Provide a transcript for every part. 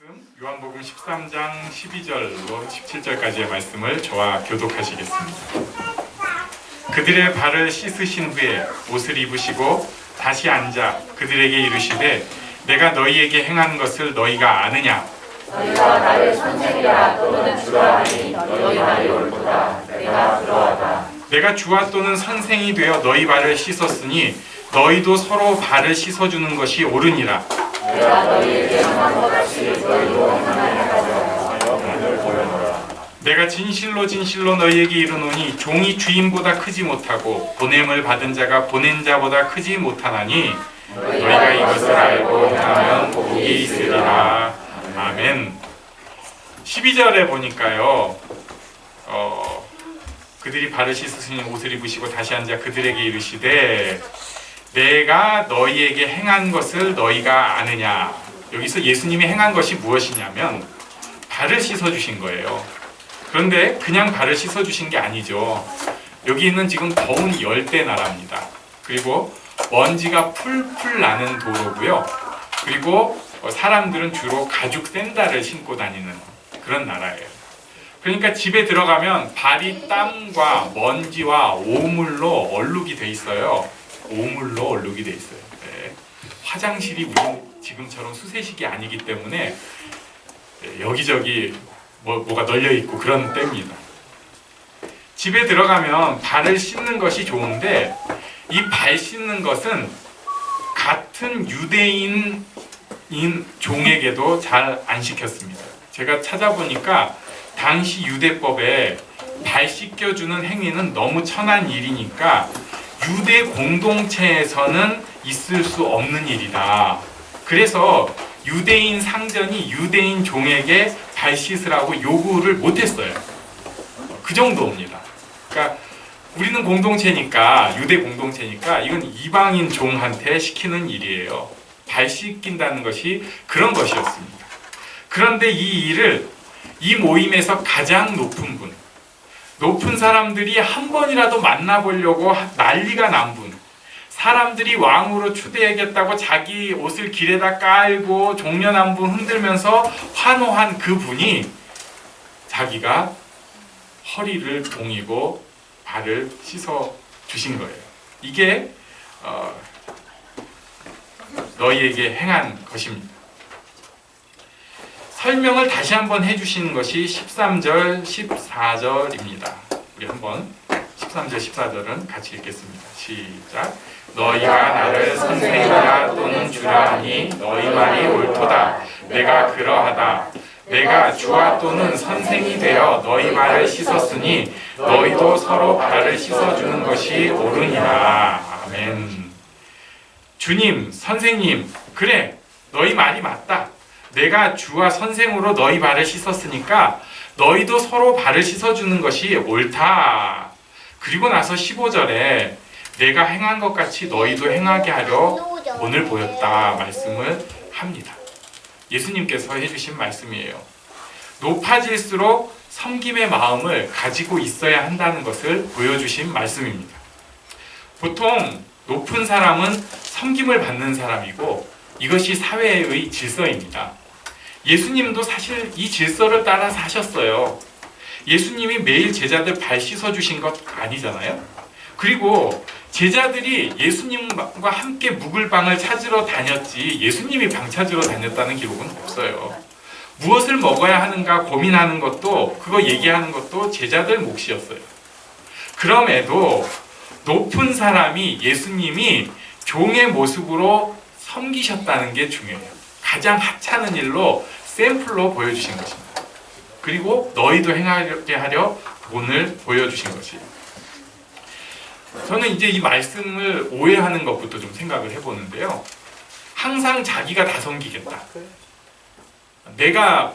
말씀 요한복음 13장 12절로 17절까지의 말씀을 저와 교독하시겠습니다. 그들의 발을 씻으신 후에 옷을 입으시고 다시 앉아 그들에게 이르시되 내가 너희에게 행한 것을 너희가 아느냐? 너희가 나의 선생이라 또는 주라 하니 너희 말이 옳도다. 내가 그러하다. 내가 주와 또는 선생이 되어 너희 발을 씻었으니 너희도 서로 발을 씻어주는 것이 옳으니라. 내가 너희에게 행한 것 같이 너희도 행하여 보여노라. 내가 진실로 진실로 너희에게 이르노니 종이 주인보다 크지 못하고 보냄을 받은 자가 보낸 자보다 크지 못하나니 너희가 이것을 알고 행하면 복이 있으리라. 아멘. 12절에 보니까요 그들이 발을 씻으시니 옷을 입으시고 다시 앉아 그들에게 이르시되 내가 너희에게 행한 것을 너희가 아느냐. 여기서 예수님이 행한 것이 무엇이냐면 발을 씻어주신 거예요. 그런데 그냥 발을 씻어주신 게 아니죠. 여기는 지금 더운 열대 나라입니다. 그리고 먼지가 풀풀 나는 도로고요. 그리고 사람들은 주로 가죽 샌들을 신고 다니는 그런 나라예요. 그러니까 집에 들어가면 발이 땀과 먼지와 오물로 얼룩이 돼 있어요. 오물로 얼룩이 돼 있어요. 네. 화장실이 우리 지금처럼 수세식이 아니기 때문에 여기저기 뭐가 널려 있고 그런 때입니다. 집에 들어가면 발을 씻는 것이 좋은데 이 발 씻는 것은 같은 유대인인 종에게도 잘 안 시켰습니다. 제가 찾아보니까 당시 유대법에 발 씻겨주는 행위는 너무 천한 일이니까 유대 공동체에서는 있을 수 없는 일이다. 그래서 유대인 상전이 유대인 종에게 발 씻으라고 요구를 못했어요. 그 정도입니다. 그러니까 우리는 공동체니까, 유대 공동체니까 이건 이방인 종한테 시키는 일이에요. 발 씻긴다는 것이 그런 것이었습니다. 그런데 이 일을 이 모임에서 가장 높은 사람들이 한 번이라도 만나보려고 난리가 난 분, 사람들이 왕으로 초대하겠다고 자기 옷을 길에다 깔고 종려나무 흔들면서 환호한 그 분이 자기가 허리를 동이고 발을 씻어 주신 거예요. 이게 너희에게 행한 것입니다. 설명을 다시 한번 해주시는 것이 13절, 14절입니다. 우리 한번 13절, 14절은 같이 읽겠습니다. 시작. 너희가 나를 선생이라 또는 주라 하니 너희 말이 옳도다. 내가 그러하다. 내가 주와 또는 선생이 되어 너희 발을 씻었으니 너희도 서로 발을 씻어주는 것이 옳으니라. 아멘. 주님, 선생님, 그래, 너희 말이 맞다. 내가 주와 선생으로 너희 발을 씻었으니까 너희도 서로 발을 씻어주는 것이 옳다. 그리고 나서 15절에 내가 행한 것 같이 너희도 행하게 하려 본을 보였다 말씀을 합니다. 예수님께서 해주신 말씀이에요. 높아질수록 섬김의 마음을 가지고 있어야 한다는 것을 보여주신 말씀입니다. 보통 높은 사람은 섬김을 받는 사람이고 이것이 사회의 질서입니다. 예수님도 사실 이 질서를 따라 사셨어요. 예수님이 매일 제자들 발 씻어주신 것 아니잖아요. 그리고 제자들이 예수님과 함께 묵을 방을 찾으러 다녔지 예수님이 방 찾으러 다녔다는 기록은 없어요. 무엇을 먹어야 하는가 고민하는 것도, 그거 얘기하는 것도 제자들 몫이었어요. 그럼에도 높은 사람이 예수님이 종의 모습으로 섬기셨다는 게 중요해요. 가장 하찮은 일로 샘플로 보여주신 것입니다. 그리고 너희도 행하게 하려 본을 보여주신 것이에요. 저는 이제 이 말씀을 오해하는 것부터 좀 생각을 해보는데요. 항상 자기가 다 섬기겠다. 내가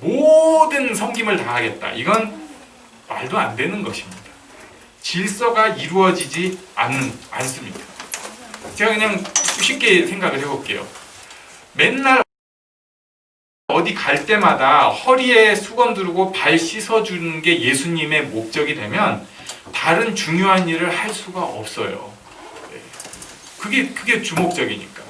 모든 섬김을 다 하겠다. 이건 말도 안 되는 것입니다. 질서가 이루어지지 않습니다. 제가 그냥 쉽게 생각을 해볼게요. 맨날 어디 갈 때마다 허리에 수건 두르고 발 씻어주는 게 예수님의 목적이 되면 다른 중요한 일을 할 수가 없어요. 그게 주목적이니까.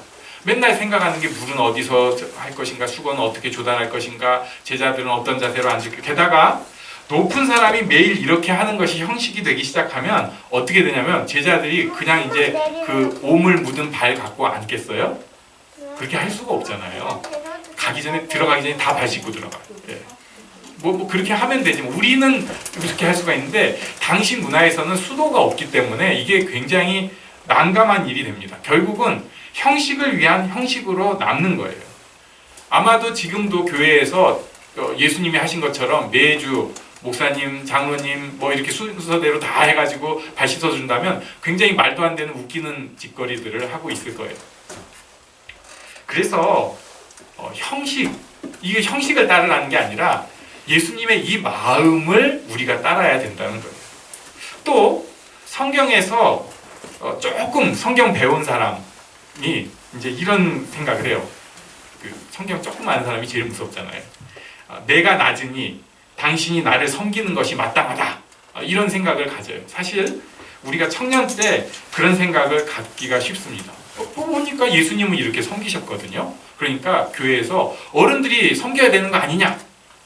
맨날 생각하는 게 물은 어디서 할 것인가, 수건은 어떻게 조달할 것인가, 제자들은 어떤 자세로 앉을까. 게다가 높은 사람이 매일 이렇게 하는 것이 형식이 되기 시작하면 어떻게 되냐면 제자들이 그냥 이제 그 오물 묻은 발 갖고 앉겠어요? 그렇게 할 수가 없잖아요. 들어가기 전에 다 발 씻고 들어가요. 예. 뭐 그렇게 하면 되지. 우리는 그렇게 할 수가 있는데 당시 문화에서는 수도가 없기 때문에 이게 굉장히 난감한 일이 됩니다. 결국은 형식을 위한 형식으로 남는 거예요. 아마도 지금도 교회에서 예수님이 하신 것처럼 매주 목사님, 장로님 뭐 이렇게 순서대로 다 해가지고 발 씻어준다면 굉장히 말도 안 되는 웃기는 짓거리들을 하고 있을 거예요. 그래서 이게 형식을 따르라는 게 아니라 예수님의 이 마음을 우리가 따라야 된다는 거예요. 또 성경에서 조금 성경 배운 사람이 이제 이런 생각을 해요. 그 성경 조금 아는 사람이 제일 무섭잖아요. 내가 낮으니 당신이 나를 섬기는 것이 마땅하다. 이런 생각을 가져요. 사실 우리가 청년 때 그런 생각을 갖기가 쉽습니다. 보니까 예수님은 이렇게 섬기셨거든요. 그러니까 교회에서 어른들이 섬겨야 되는 거 아니냐?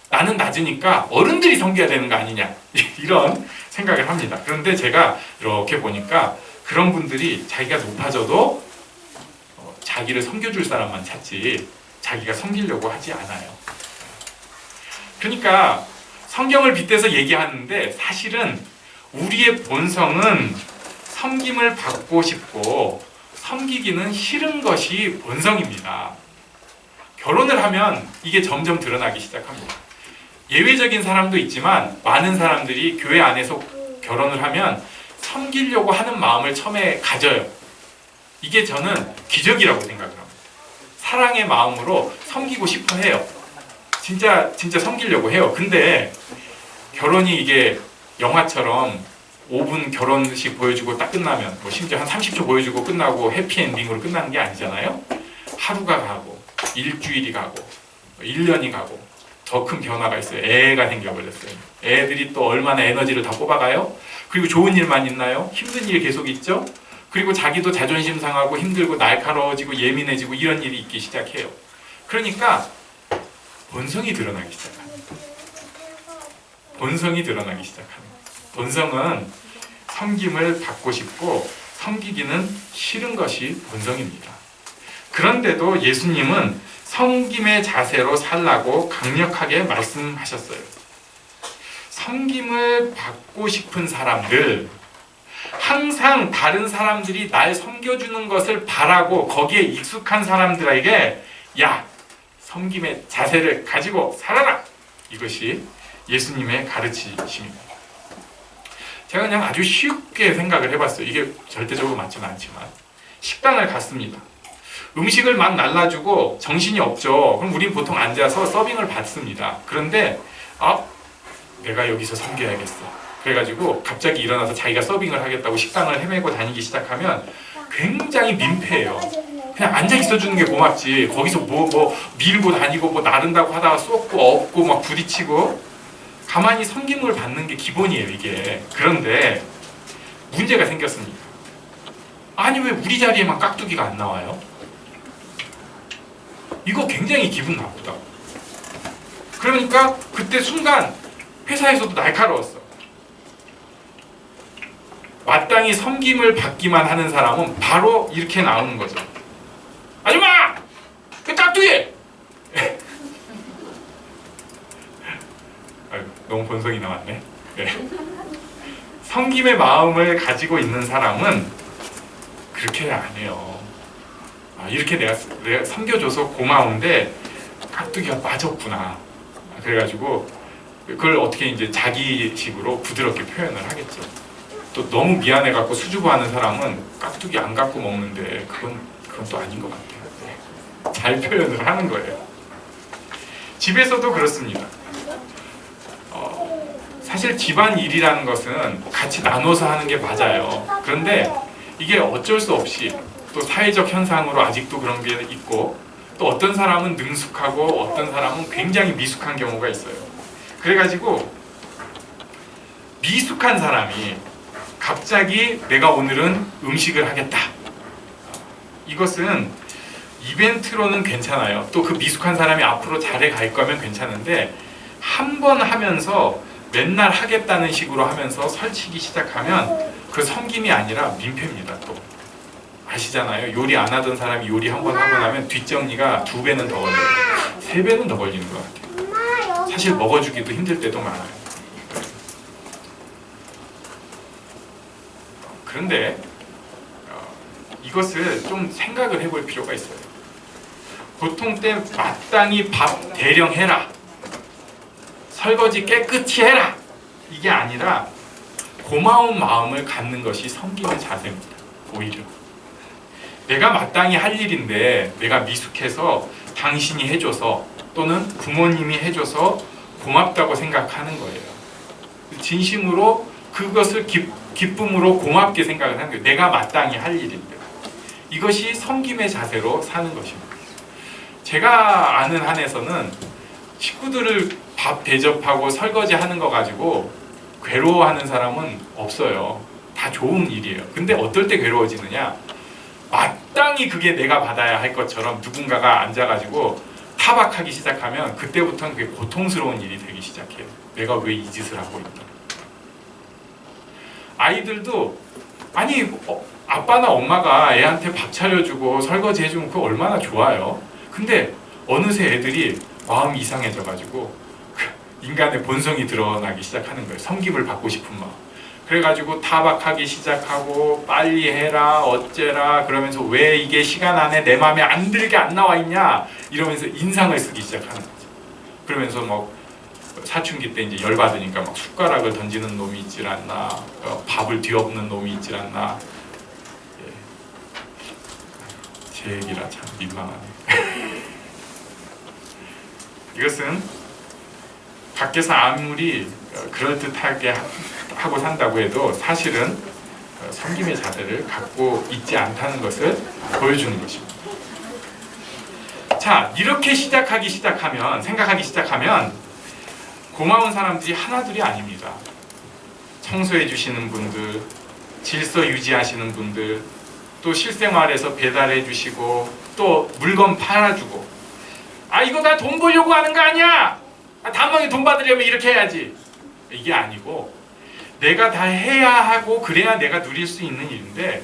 나는 낮으니까 어른들이 섬겨야 되는 거 아니냐? 이런 생각을 합니다. 그런데 제가 이렇게 보니까 그런 분들이 자기가 높아져도 자기를 섬겨줄 사람만 찾지 자기가 섬기려고 하지 않아요. 그러니까 성경을 빗대서 얘기하는데 사실은 우리의 본성은 섬김을 받고 싶고 섬기기는 싫은 것이 본성입니다. 결혼을 하면 이게 점점 드러나기 시작합니다. 예외적인 사람도 있지만 많은 사람들이 교회 안에서 결혼을 하면 섬기려고 하는 마음을 처음에 가져요. 이게 저는 기적이라고 생각을 합니다. 사랑의 마음으로 섬기고 싶어 해요. 진짜 섬기려고 해요. 근데 결혼이 이게 영화처럼 5분 결혼식 보여주고 딱 끝나면 뭐 심지어 한 30초 보여주고 끝나고 해피엔딩으로 끝나는 게 아니잖아요. 하루가 가고 일주일이 가고 1년이 가고 더 큰 변화가 있어요. 애가 생겨버렸어요. 애들이 또 얼마나 에너지를 다 뽑아가요? 그리고 좋은 일만 있나요? 힘든 일 계속 있죠? 그리고 자기도 자존심 상하고 힘들고 날카로워지고 예민해지고 이런 일이 있기 시작해요. 그러니까 본성이 드러나기 시작합니다. 본성이 드러나기 시작합니다. 본성은 섬김을 받고 싶고 섬기기는 싫은 것이 본성입니다. 그런데도 예수님은 섬김의 자세로 살라고 강력하게 말씀하셨어요. 섬김을 받고 싶은 사람들, 항상 다른 사람들이 날 섬겨주는 것을 바라고 거기에 익숙한 사람들에게 야, 섬김의 자세를 가지고 살아라! 이것이 예수님의 가르치심입니다. 제가 그냥 아주 쉽게 생각을 해봤어요. 이게 절대적으로 맞지는 않지만 식당을 갔습니다. 음식을 막 날라주고 정신이 없죠. 그럼 우린 보통 앉아서 서빙을 받습니다. 그런데 내가 여기서 섬겨야겠어. 그래가지고 갑자기 일어나서 자기가 서빙을 하겠다고 식당을 헤매고 다니기 시작하면 굉장히 민폐예요. 그냥 앉아 있어주는 게 고맙지. 거기서 뭐 밀고 다니고 뭐 나른다고 하다가 쏟고 엎고 막 부딪히고 가만히 섬김을 받는 게 기본이에요, 이게. 그런데 문제가 생겼습니다. 아니 왜 우리 자리에만 깍두기가 안 나와요? 이거 굉장히 기분 나쁘다. 그러니까 그때 순간 회사에서도 날카로웠어. 마땅히 섬김을 받기만 하는 사람은 바로 이렇게 나오는 거죠. 아줌마! 그 깍두기! 아이고, 너무 본성이 나왔네. 네. 섬김의 마음을 가지고 있는 사람은 그렇게 안 해요. 이렇게 내가 섬겨줘서 고마운데 깍두기가 빠졌구나. 그래가지고 그걸 어떻게 이제 자기식으로 부드럽게 표현을 하겠죠. 또 너무 미안해갖고 수줍어하는 사람은 깍두기 안 갖고 먹는데 그건 또 아닌 것 같아요. 네. 잘 표현을 하는 거예요. 집에서도 그렇습니다. 사실 집안 일이라는 것은 같이 나눠서 하는 게 맞아요. 그런데 이게 어쩔 수 없이 또 사회적 현상으로 아직도 그런 게 있고 또 어떤 사람은 능숙하고 어떤 사람은 굉장히 미숙한 경우가 있어요. 그래가지고 미숙한 사람이 갑자기 내가 오늘은 음식을 하겠다. 이것은 이벤트로는 괜찮아요. 또 그 미숙한 사람이 앞으로 잘해 갈 거면 괜찮은데 한 번 하면서 맨날 하겠다는 식으로 하면서 설치기 시작하면 그 섬김이 아니라 민폐입니다. 또 아시잖아요. 요리 안 하던 사람이 요리 한 번 하고 나면 뒷정리가 2배는 더 걸려요. 3배는 더 걸리는 것 같아요. 사실 먹어주기도 힘들 때도 많아요. 그런데 이것을 좀 생각을 해볼 필요가 있어요. 보통 때 마땅히 밥 대령 해라, 설거지 깨끗이 해라, 이게 아니라 고마운 마음을 갖는 것이 섬김의 자세입니다. 오히려 내가 마땅히 할 일인데 내가 미숙해서 당신이 해줘서 또는 부모님이 해줘서 고맙다고 생각하는 거예요. 진심으로 그것을 기쁨으로 고맙게 생각을 하는 거예요. 내가 마땅히 할 일인데. 이것이 섬김의 자세로 사는 것입니다. 제가 아는 한에서는 식구들을 밥 대접하고 설거지하는 거 가지고 괴로워하는 사람은 없어요. 다 좋은 일이에요. 근데 어떨 때 괴로워지느냐? 마땅히 그게 내가 받아야 할 것처럼 누군가가 앉아가지고 타박하기 시작하면 그때부터는 그게 고통스러운 일이 되기 시작해요. 내가 왜 이 짓을 하고 있다. 아이들도 아니 아빠나 엄마가 애한테 밥 차려주고 설거지 해주면 그거 얼마나 좋아요. 근데 어느새 애들이 마음이 이상해져가지고 인간의 본성이 드러나기 시작하는 거예요. 섬김을 받고 싶은 마음. 그래가지고 타박하기 시작하고 빨리 해라 어째라 그러면서 왜 이게 시간 안에 내 마음에 안 들게 안 나와 있냐 이러면서 인상을 쓰기 시작하는 거죠. 그러면서 막 사춘기 때 이제 열받으니까 막 숟가락을 던지는 놈이 있질 않나, 밥을 뒤엎는 놈이 있질 않나. 예. 제 얘기라 참 민망하네. 이것은 밖에서 아무리 그럴듯하게 하고 산다고 해도 사실은 섬김의 자세를 갖고 있지 않다는 것을 보여주는 것입니다. 자, 이렇게 생각하기 시작하면 고마운 사람들이 하나둘이 아닙니다. 청소해 주시는 분들, 질서 유지하시는 분들, 또 실생활에서 배달해 주시고 또 물건 팔아주고, 아 이거 다 돈 벌려고 하는 거 아니야? 단번에 돈 받으려면 이렇게 해야지. 이게 아니고 내가 다 해야 하고 그래야 내가 누릴 수 있는 일인데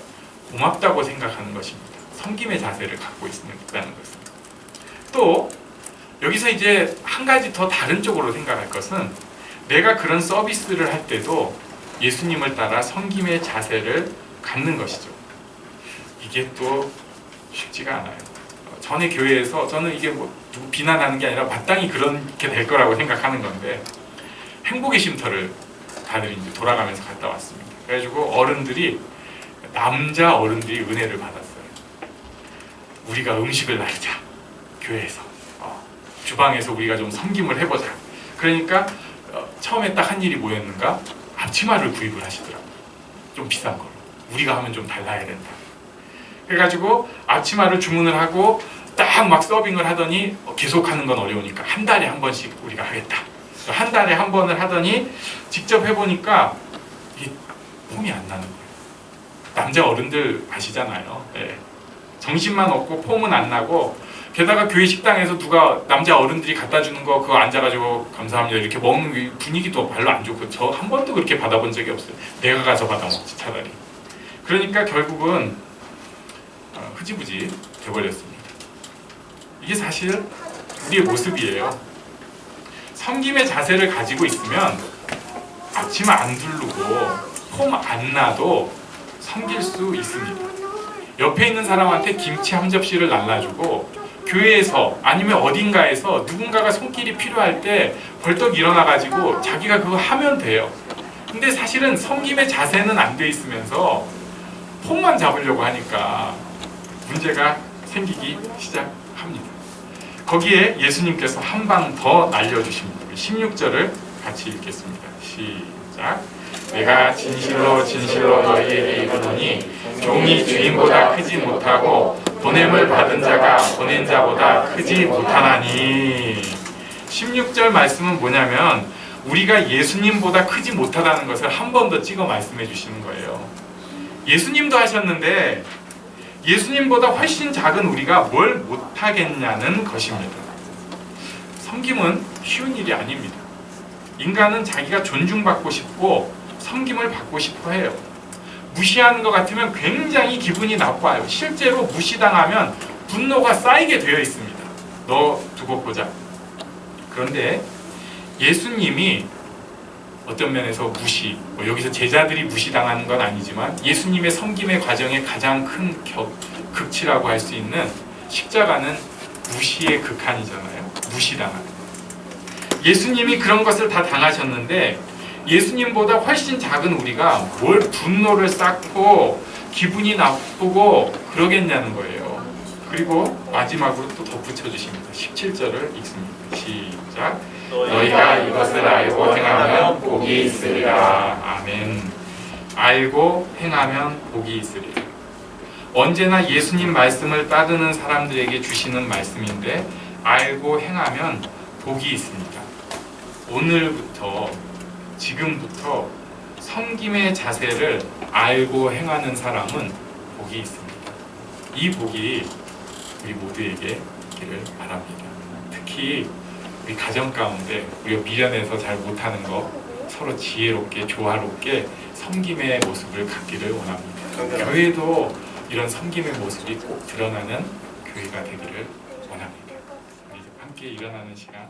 고맙다고 생각하는 것입니다. 섬김의 자세를 갖고 있다는 것은. 또 여기서 이제 한 가지 더 다른 쪽으로 생각할 것은 내가 그런 서비스를 할 때도 예수님을 따라 섬김의 자세를 갖는 것이죠. 이게 또 쉽지가 않아요. 전에 교회에서 저는 이게 뭐 누구 비난하는 게 아니라 마땅히 그렇게 될 거라고 생각하는 건데 행복의 쉼터를 다들 이제 돌아가면서 갔다 왔습니다. 그래가지고 남자 어른들이 은혜를 받았어요. 우리가 음식을 나르자 교회에서 주방에서 우리가 좀 섬김을 해보자. 그러니까 처음에 딱 한 일이 뭐였는가? 앞치마를 구입을 하시더라고요. 좀 비싼 걸로. 우리가 하면 좀 달라야 된다. 그래가지고 앞치마를 주문을 하고 딱 막 서빙을 하더니 계속 하는 건 어려우니까 한 달에 한 번씩 우리가 하겠다. 한 달에 한 번을 하더니 직접 해보니까 이게 폼이 안 나는 거예요. 남자 어른들 아시잖아요. 네. 정신만 없고 폼은 안 나고 게다가 교회 식당에서 누가 남자 어른들이 갖다 주는 거 그거 앉아가지고 감사합니다 이렇게 먹는 분위기도 별로 안 좋고 저 한 번도 그렇게 받아본 적이 없어요. 내가 가서 받아 먹지 차라리. 그러니까 결국은 흐지부지 돼버렸습니다. 이게 사실 우리의 모습이에요. 섬김의 자세를 가지고 있으면 앞치마 안 두르고 폼 안 나도 섬길 수 있습니다. 옆에 있는 사람한테 김치 한 접시를 날라주고 교회에서 아니면 어딘가에서 누군가가 손길이 필요할 때 벌떡 일어나가지고 자기가 그거 하면 돼요. 근데 사실은 섬김의 자세는 안 돼 있으면서 폼만 잡으려고 하니까 문제가 생기기 시작합니다. 거기에 예수님께서 한 방 더 날려주십니다. 16절을 같이 읽겠습니다. 시작. 내가 진실로 진실로 너희에게 이르노니 종이 주인보다 크지 못하고 보냄을 받은 자가 보낸 자보다 크지 못하나니. 16절 말씀은 뭐냐면 우리가 예수님보다 크지 못하다는 것을 한 번 더 찍어 말씀해 주시는 거예요. 예수님도 하셨는데 예수님보다 훨씬 작은 우리가 뭘 못하겠냐는 것입니다. 섬김은 쉬운 일이 아닙니다. 인간은 자기가 존중받고 싶고 섬김을 받고 싶어 해요. 무시하는 것 같으면 굉장히 기분이 나빠요. 실제로 무시당하면 분노가 쌓이게 되어 있습니다. 너 두고 보자. 그런데 예수님이 어떤 면에서 여기서 제자들이 무시당하는 건 아니지만 예수님의 섬김의 과정의 가장 큰 극치라고 할 수 있는 십자가는 무시의 극한이잖아요. 무시당하는. 예수님이 그런 것을 다 당하셨는데 예수님보다 훨씬 작은 우리가 뭘 분노를 쌓고 기분이 나쁘고 그러겠냐는 거예요. 그리고 마지막으로 또 덧붙여 주십니다. 17절을 읽습니다. 시작. 너희가 이것을 알고 행하면 복이 있으리라. 아멘. 알고 행하면 복이 있으리라. 언제나 예수님 말씀을 따르는 사람들에게 주시는 말씀인데 알고 행하면 복이 있습니다. 오늘부터 지금부터 섬김의 자세를 알고 행하는 사람은 복이 있습니다. 이 복이 우리 모두에게 있기를 바랍니다. 특히 우리 가정 가운데 우리가 미련해서 잘 못하는 거 서로 지혜롭게 조화롭게 섬김의 모습을 갖기를 원합니다. 교회도 이런 섬김의 모습이 꼭 드러나는 교회가 되기를 원합니다. 우리 함께 일어나는 시간